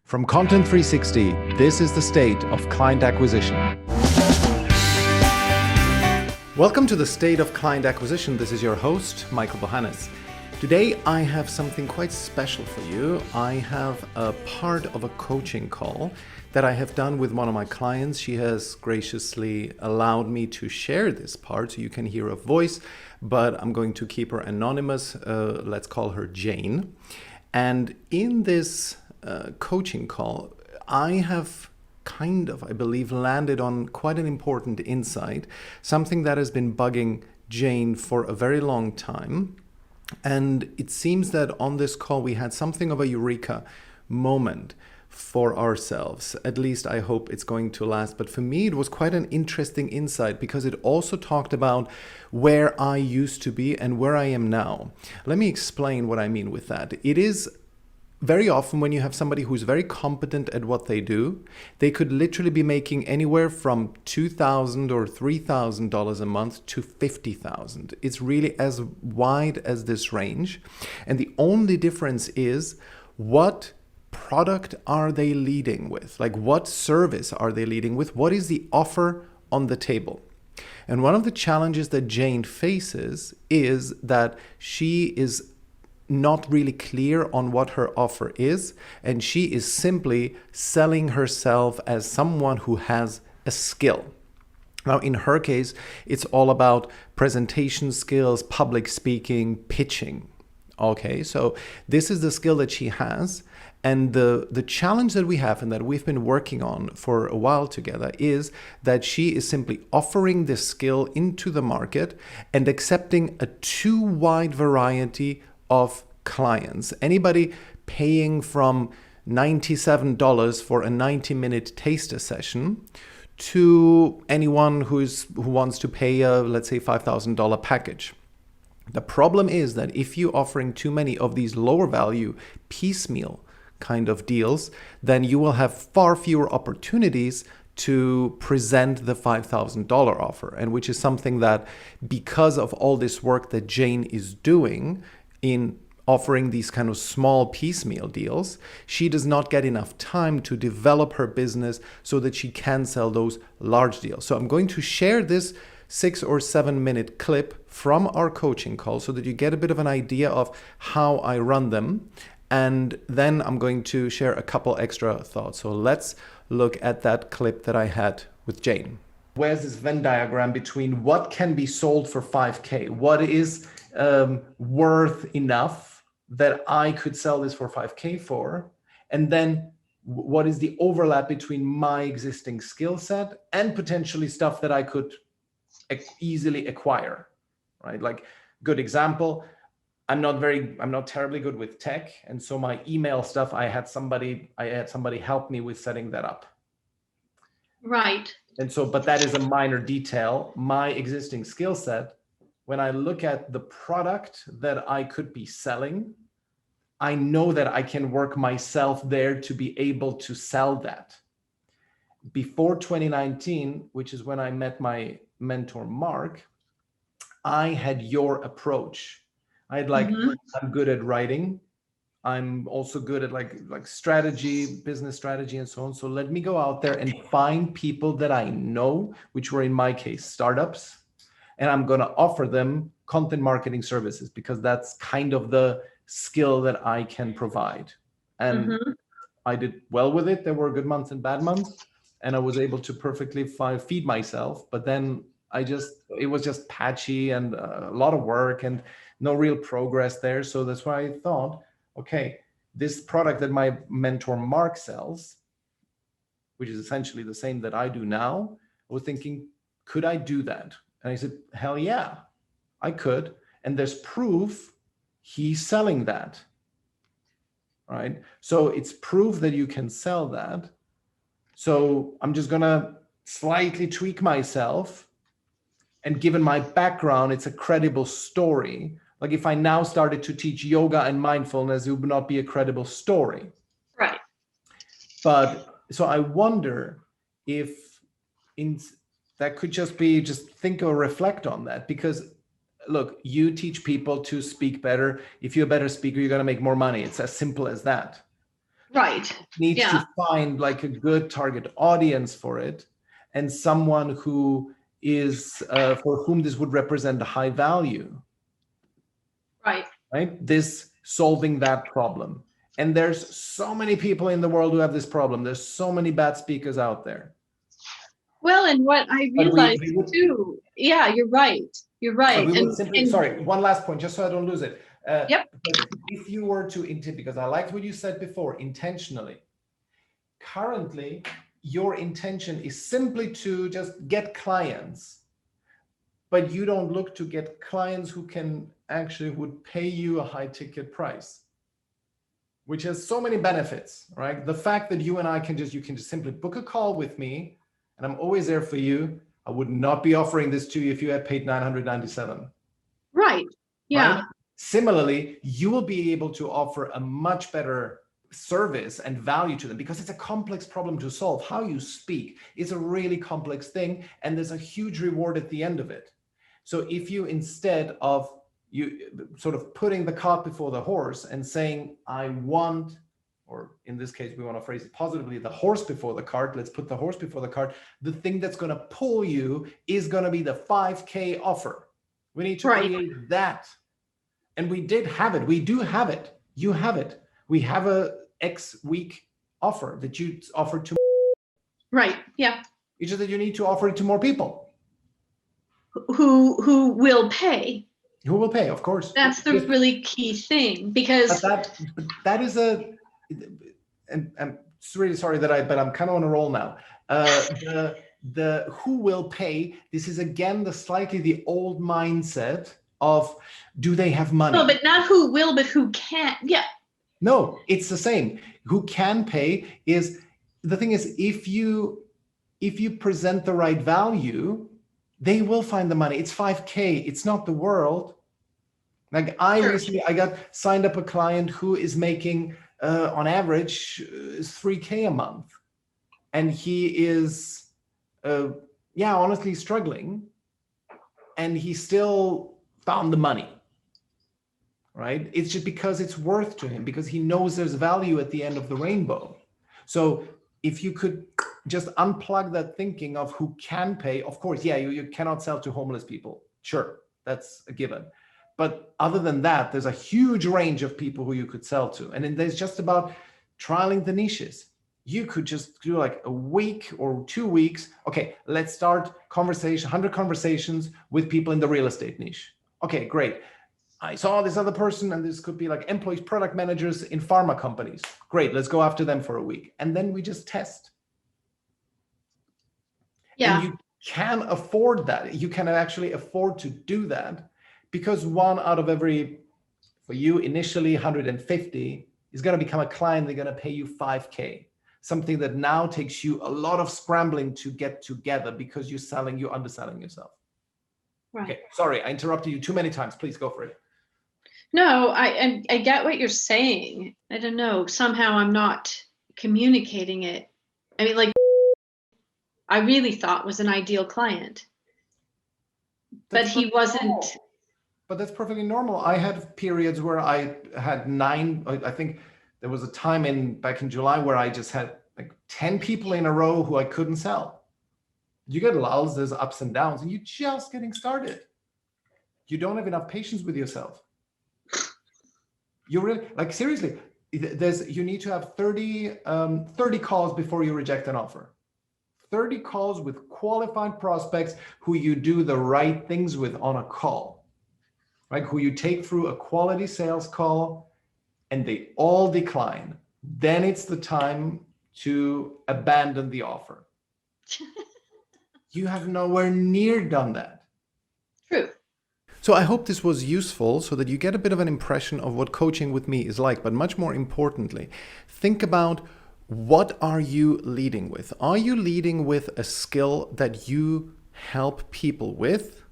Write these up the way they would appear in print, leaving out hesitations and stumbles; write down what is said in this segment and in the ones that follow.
From Content 360, this is the state of client acquisition. Welcome to the state of client acquisition. This is your host, Michael Bohannes. Today, I have something quite special for you. I have a part of a coaching call that I have done with one of my clients. She has graciously allowed me to share this part so you can hear her voice, but I'm going to keep her anonymous. Let's call her Jane. And in this coaching call, I have I believe, landed on quite an important insight, something that has been bugging Jane for a very long time. And it seems that on this call, we had something of a eureka moment for ourselves. At least I hope it's going to last. But for me, it was quite an interesting insight because it also talked about where I used to be and where I am now. Let me explain what I mean with that. It is very often when you have somebody who's very competent at what they do, they could literally be making anywhere from $2,000 or $3,000 a month to $50,000. It's really as wide as this range. And the only difference is what product are they leading with? Like, what service are they leading with? What is the offer on the table? And one of the challenges that Jane faces is that she is not really clear on what her offer is, and she is simply selling herself as someone who has a skill. Now, in her case, it's all about presentation skills, public speaking, pitching. Okay, so this is the skill that she has. And the challenge that we have and that we've been working on for a while together is that she is simply offering this skill into the market and accepting a too wide variety of clients. Anybody paying from $97 for a 90-minute taster session to anyone who wants to pay a, let's say, $5,000 package. The problem is that if you're offering too many of these lower value piecemeal kind of deals, then you will have far fewer opportunities to present the $5,000 offer, and which is something that, because of all this work that Jane is doing in offering these kind of small piecemeal deals, she does not get enough time to develop her business so that she can sell those large deals. So I'm going to share this 6 or 7 minute clip from our coaching call so that you get a bit of an idea of how I run them. And then I'm going to share a couple extra thoughts. So let's look at that clip that I had with Jane. Where's this Venn diagram between what can be sold for 5K? What is worth enough that I could sell this for 5K for? And then what is the overlap between my existing skill set and potentially stuff that I could easily acquire, right? Like, good example, I'm not terribly good with tech. And so my email stuff, I had somebody help me with setting that up. Right. And so, but that is a minor detail. My existing skill set, when I look at the product that I could be selling, I know that I can work myself there to be able to sell that. Before 2019, which is when I met my mentor, Mark, I had your approach. I had I'm good at writing. I'm also good at like strategy, business strategy, and so on. So let me go out there and find people that I know, which were in my case, startups. And I'm going to offer them content marketing services because that's kind of the skill that I can provide. And I did well with it. There were good months and bad months, and I was able to perfectly feed myself. But then it was just patchy and a lot of work and no real progress there. So that's why I thought, okay, this product that my mentor Mark sells, which is essentially the same that I do now, I was thinking, could I do that? And I said, hell yeah, I could. And there's proof he's selling that, right? So it's proof that you can sell that. So I'm just gonna slightly tweak myself. And given my background, it's a credible story. Like, if I now started to teach yoga and mindfulness, it would not be a credible story. Right. But so I wonder if that could just think or reflect on that, because look, you teach people to speak better. If you're a better speaker, you're going to make more money. It's as simple as that. Right. Needs Yeah. to find like a good target audience for it, and someone who is for whom this would represent a high value, Right. right? This solving that problem. And there's so many people in the world who have this problem. There's so many bad speakers out there. Well, and what I But realized we would, too, yeah, you're right. You're but right. we would simply, sorry, one last point, just so I don't lose it. Yep. But if you were to, because I liked what you said before, intentionally, currently, your intention is simply to just get clients, but you don't look to get clients who can actually would pay you a high ticket price, which has so many benefits, right? The fact that you and I can you can just simply book a call with me and I'm always there for you. I would not be offering this to you if you had paid $997. Right. Yeah. Right? Similarly, you will be able to offer a much better service and value to them because it's a complex problem to solve. How you speak is a really complex thing, and there's a huge reward at the end of it. So if you, instead of you sort of putting the cart before the horse and saying, I want, or in this case, we want to phrase it positively, the horse before the cart, let's put the horse before the cart. The thing that's going to pull you is going to be the 5K offer. We need to create that. And we did have it. We do have it. You have it. We have a X week offer that you offer to. Right. Yeah. It's just that you need to offer it to more people. Who will pay? Who will pay, of course. That's the really key thing, because that is and I'm really sorry but I'm kind of on a roll now. The who will pay, this is again the old mindset of, do they have money? No, but not who will, but who can. Yeah. No, it's the same. Who can pay is, the thing is, if you present the right value, they will find the money. It's 5K. It's not the world. Like recently, I got signed up a client who is making on average 3K a month. And he is, honestly struggling. And he still found the money, right? It's just because it's worth to him, because he knows there's value at the end of the rainbow. So if you could just unplug that thinking of who can pay, of course, you cannot sell to homeless people. Sure, that's a given. But other than that, there's a huge range of people who you could sell to. And then there's just about trialing the niches. You could just do like a week or 2 weeks. Okay, let's start 100 conversations with people in the real estate niche. Okay, great. I saw this other person, and this could be like employees, product managers in pharma companies. Great, let's go after them for a week. And then we just test. Yeah. And you can afford that. You can actually afford to do that, because one out of every, for you initially 150 is going to become a client. They're going to pay you 5K. Something that now takes you a lot of scrambling to get together, because you're underselling yourself. Right. Okay, sorry, I interrupted you too many times. Please go for it. No, I get what you're saying. I don't know. Somehow I'm not communicating it. I mean, like, I really thought was an ideal client, but he wasn't. Normal. But that's perfectly normal. I had periods where I had 9. I think there was a time back in July where I just had like 10 people in a row who I couldn't sell. You get lulls, there's ups and downs, and you're just getting started. You don't have enough patience with yourself. You really, like, seriously, you need to have 30 calls before you reject an offer. 30 calls with qualified prospects who you do the right things with on a call, right? Who you take through a quality sales call and they all decline. Then it's the time to abandon the offer. You have nowhere near done that. True. So I hope this was useful, so that you get a bit of an impression of what coaching with me is like. But much more importantly, think about, what are you leading with? Are you leading with a skill that you help people with?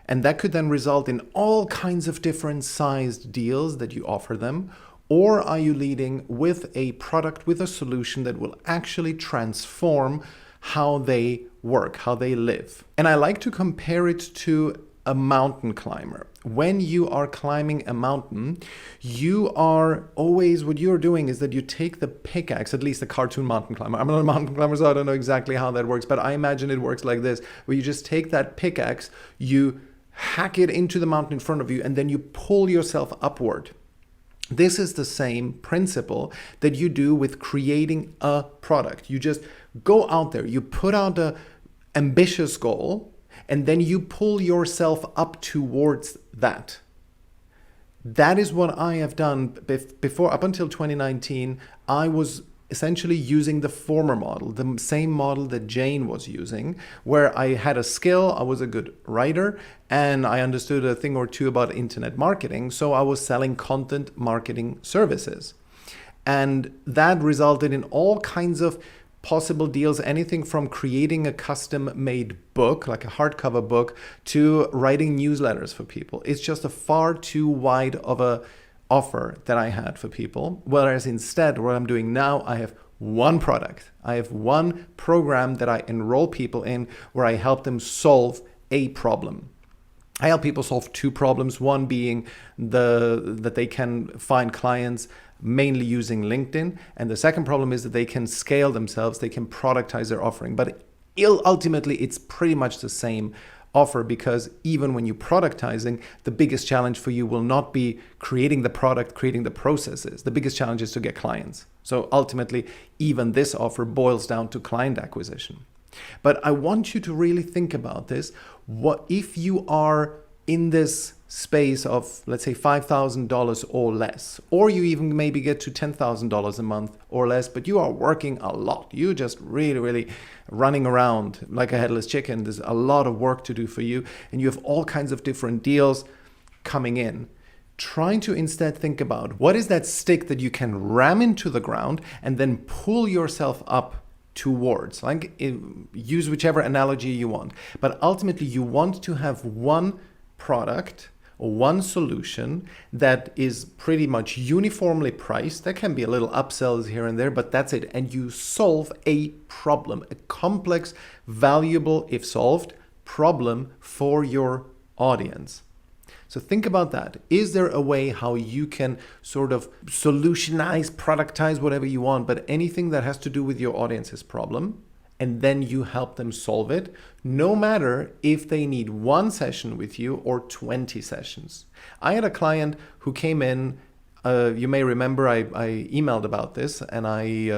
And that could then result in all kinds of different sized deals that you offer them. Or are you leading with a product, with a solution that will actually transform how they work, how they live? And I like to compare it to a mountain climber. when you are climbing a mountain, you are always, what you're doing is that you take the pickaxe, at least a cartoon mountain climber. I'm not a mountain climber, so I don't know exactly how that works, but I imagine it works like this, where you just take that pickaxe, you hack it into the mountain in front of you, and then you pull yourself upward. This is the same principle that you do with creating a product. You just go out there, you put out an ambitious goal, and then you pull yourself up towards that. That is what I have done before. Up until 2019, I was essentially using the former model, the same model that Jane was using, where I had a skill, I was a good writer, and I understood a thing or two about internet marketing. So I was selling content marketing services. And that resulted in all kinds of possible deals, anything from creating a custom-made book, like a hardcover book, to writing newsletters for people. It's just a far too wide of a offer that I had for people. Whereas instead, what I'm doing now, I have one product. I have one program that I enroll people in where I help them solve a problem. I help people solve two problems, one being that they can find clients mainly using LinkedIn. And the second problem is that they can scale themselves, they can productize their offering. But ultimately, it's pretty much the same offer, because even when you're productizing, the biggest challenge for you will not be creating the product, creating the processes. The biggest challenge is to get clients. So ultimately, even this offer boils down to client acquisition. But I want you to really think about this. What if you are in this space of, let's say, $5,000 or less, or you even maybe get to $10,000 a month or less, but you are working a lot. You're just really, really running around like a headless chicken. There's a lot of work to do for you, and you have all kinds of different deals coming in. Trying to instead think about what is that stick that you can ram into the ground and then pull yourself up towards. Use whichever analogy you want. But ultimately, you want to have one product or one solution that is pretty much uniformly priced. There can be a little upsells here and there, but that's it. And you solve a problem, a complex, valuable, if solved, problem for your audience. So think about that. Is there a way how you can sort of solutionize, productize, whatever you want, but anything that has to do with your audience's problem, and then you help them solve it, no matter if they need one session with you or 20 sessions. I had a client who came in, you may remember I emailed about this, and I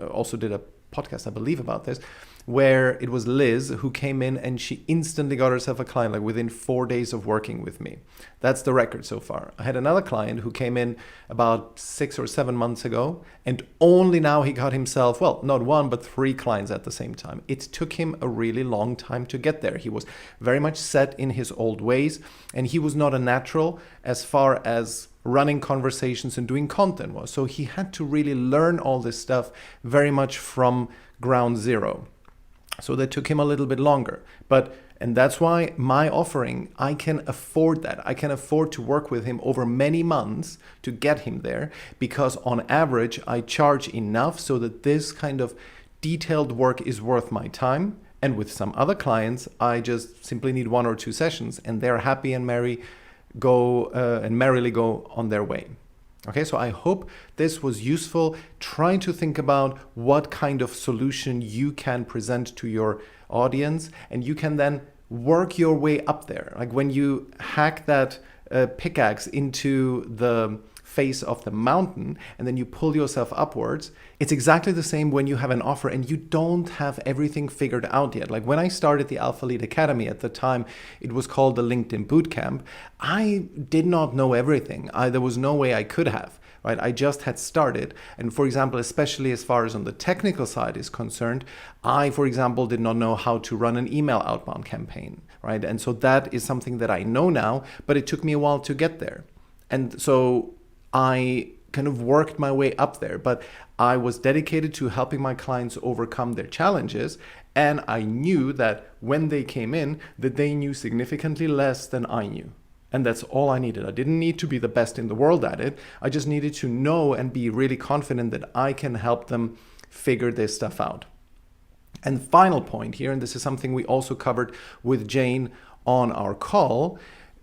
also did a podcast, I believe, about this, where it was Liz who came in and she instantly got herself a client, like within 4 days of working with me. That's the record so far. I had another client who came in about 6 or 7 months ago, and only now he got himself, well, not one, but 3 clients at the same time. It took him a really long time to get there. He was very much set in his old ways, and he was not a natural as far as running conversations and doing content was. So he had to really learn all this stuff very much from ground zero. So that took him a little bit longer. And that's why my offering, I can afford that. I can afford to work with him over many months to get him there, because on average, I charge enough so that this kind of detailed work is worth my time. And with some other clients, I just simply need 1 or 2 sessions, and they're happy and merrily go on their way. Okay, so I hope this was useful. Trying to think about what kind of solution you can present to your audience, and you can then work your way up there. Like when you hack that pickaxe into the face of the mountain and then you pull yourself upwards, it's exactly the same when you have an offer and you don't have everything figured out yet. Like when I started the Alpha Lead Academy, at the time it was called the LinkedIn Bootcamp, I did not know everything. There was no way I could have. Right? I just had started. And for example, especially as far as on the technical side is concerned, I, for example, did not know how to run an email outbound campaign. Right? And so that is something that I know now, but it took me a while to get there. And so I kind of worked my way up there, but I was dedicated to helping my clients overcome their challenges. And I knew that when they came in, that they knew significantly less than I knew. And that's all I needed. I didn't need to be the best in the world at it. I just needed to know and be really confident that I can help them figure this stuff out. And final point here, and this is something we also covered with Jane on our call,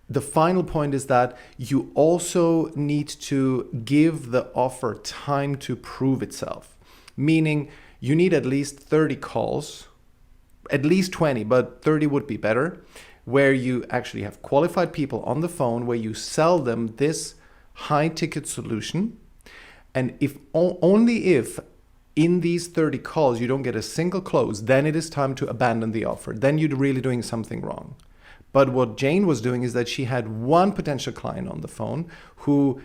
the final point is that you also need to give the offer time to prove itself, meaning you need at least 30 calls, at least 20, but 30 would be better, where you actually have qualified people on the phone, where you sell them this high ticket solution. And if only if in these 30 calls you don't get a single close, then it is time to abandon the offer. Then you're really doing something wrong. But what Jane was doing is that she had one potential client on the phone who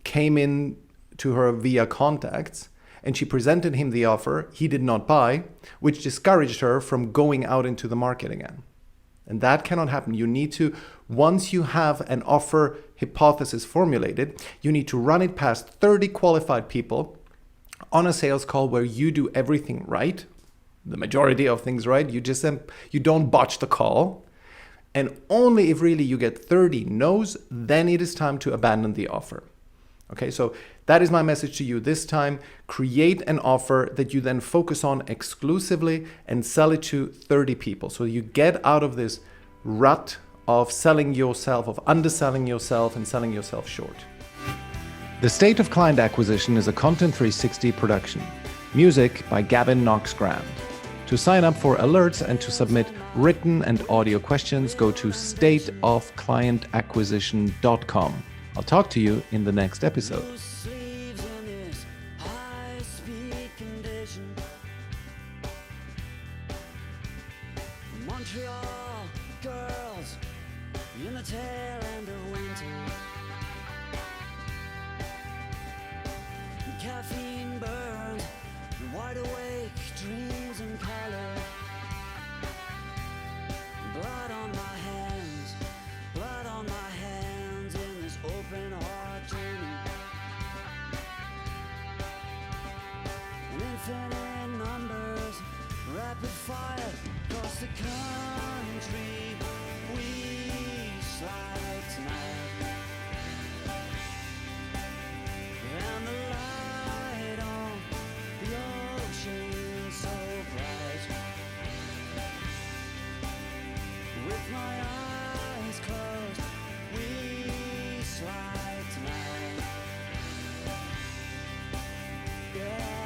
came in to her via contacts, and she presented him the offer. He did not buy, which discouraged her from going out into the market again. And that cannot happen. You need to, once you have an offer hypothesis formulated, you need to run it past 30 qualified people on a sales call where you do everything right, the majority of things right. You don't botch the call. And only if really you get 30 no's, then it is time to abandon the offer. Okay, so that is my message to you this time. Create an offer that you then focus on exclusively and sell it to 30 people. So you get out of this rut of selling yourself, of underselling yourself and selling yourself short. The State of Client Acquisition is a Content 360 production. Music by Gavin Knox-Grand. To sign up for alerts and to submit written and audio questions, go to stateofclientacquisition.com. I'll talk to you in the next episode. Montreal girls in the tail end of winter. Caffeine burns, wide awake dreams and color. Blood on my hands in this open heart journey. And infinite numbers, rapid fire across the country. We slide tonight, and the light on the ocean so bright. With my eyes closed, we slide tonight. Yeah.